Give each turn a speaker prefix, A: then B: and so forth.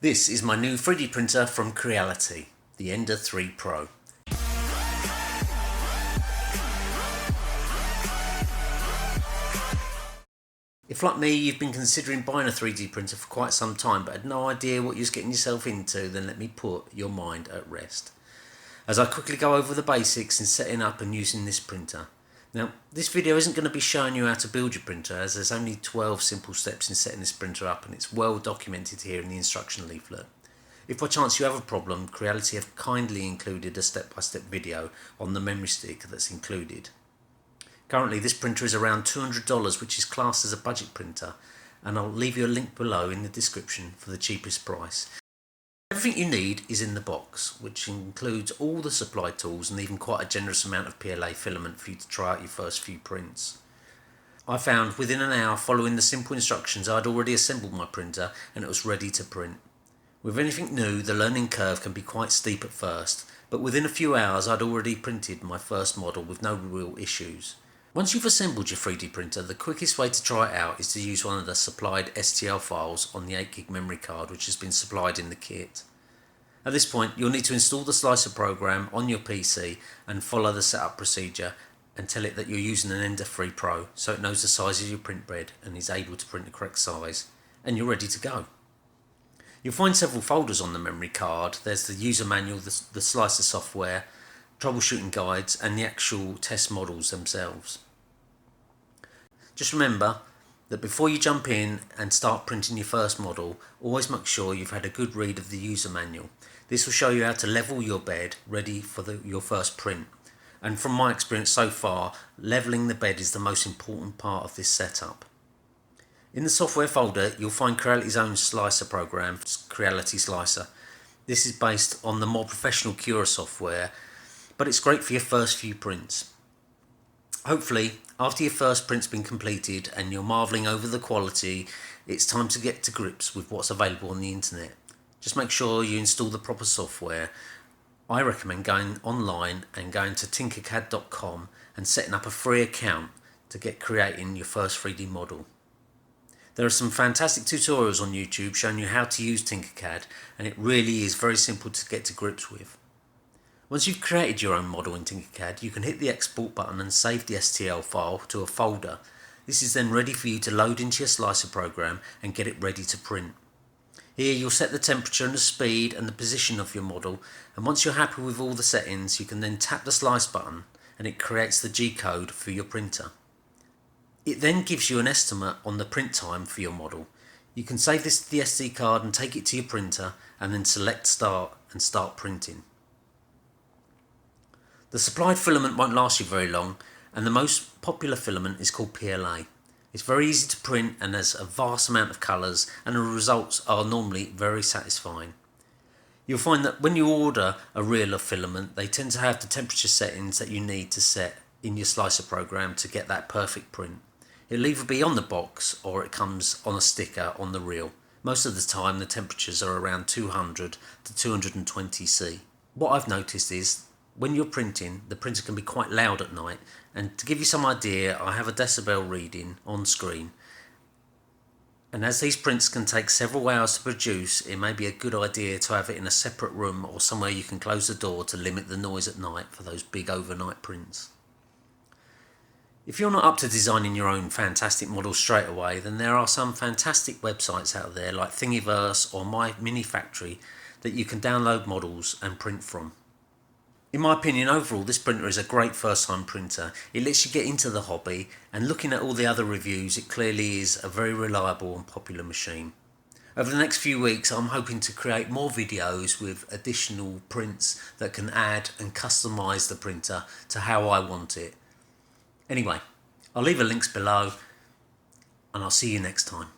A: This is my new 3D printer from Creality, the Ender 3 Pro. If like me you've been considering buying a 3D printer for quite some time but had no idea what you was getting yourself into, then let me put your mind at rest as I quickly go over the basics in setting up and using this printer. Now, this video isn't going to be showing you how to build your printer, as there's only 12 simple steps in setting this printer up and it's well documented here in the instruction leaflet. If by chance you have a problem, Creality have kindly included a step-by-step video on the memory stick that's included. Currently this printer is around $200, which is classed as a budget printer, and I'll leave you a link below in the description for the cheapest price. Everything you need is in the box, which includes all the supply tools and even quite a generous amount of PLA filament for you to try out your first few prints. I found within an hour following the simple instructions I'd already assembled my printer and it was ready to print. With anything new, the learning curve can be quite steep at first, but within a few hours I'd already printed my first model with no real issues. Once you've assembled your 3D printer, the quickest way to try it out is to use one of the supplied STL files on the 8GB memory card which has been supplied in the kit. At this point you'll need to install the slicer program on your PC and follow the setup procedure and tell it that you're using an Ender 3 Pro so it knows the size of your print bed and is able to print the correct size, and you're ready to go. You'll find several folders on the memory card. There's the user manual, the slicer software, troubleshooting guides and the actual test models themselves. Just remember that before you jump in and start printing your first model, always make sure you've had a good read of the user manual. This will show you how to level your bed ready for your first print. And from my experience so far, leveling the bed is the most important part of this setup. In the software folder you'll find Creality's own slicer program, Creality Slicer. This is based on the more professional Cura software, but it's great for your first few prints. Hopefully, after your first print's been completed and you're marvelling over the quality, it's time to get to grips with what's available on the internet. Just make sure you install the proper software. I recommend going online and going to tinkercad.com and setting up a free account to get creating your first 3D model. There are some fantastic tutorials on YouTube showing you how to use Tinkercad, and it really is very simple to get to grips with. Once you've created your own model in Tinkercad, you can hit the export button and save the STL file to a folder. This is then ready for you to load into your slicer program and get it ready to print. Here you'll set the temperature and the speed and the position of your model, and once you're happy with all the settings you can then tap the slice button and it creates the G-code for your printer. It then gives you an estimate on the print time for your model. You can save this to the SD card and take it to your printer and then select start and start printing. The supplied filament won't last you very long, and the most popular filament is called PLA. It's very easy to print and has a vast amount of colours, and the results are normally very satisfying. You'll find that when you order a reel of filament, they tend to have the temperature settings that you need to set in your slicer program to get that perfect print. It'll either be on the box or it comes on a sticker on the reel. Most of the time the temperatures are around 200 to 220 C. What I've noticed is when you're printing, the printer can be quite loud at night, and to give you some idea, I have a decibel reading on screen, and as these prints can take several hours to produce, it may be a good idea to have it in a separate room or somewhere you can close the door to limit the noise at night for those big overnight prints. If you're not up to designing your own fantastic models straight away, then there are some fantastic websites out there like Thingiverse or My Mini Factory that you can download models and print from. In my opinion, overall this printer is a great first time printer. It lets you get into the hobby, and looking at all the other reviews it clearly is a very reliable and popular machine. Over the next few weeks I'm hoping to create more videos with additional prints that can add and customise the printer to how I want it. Anyway, I'll leave the links below and I'll see you next time.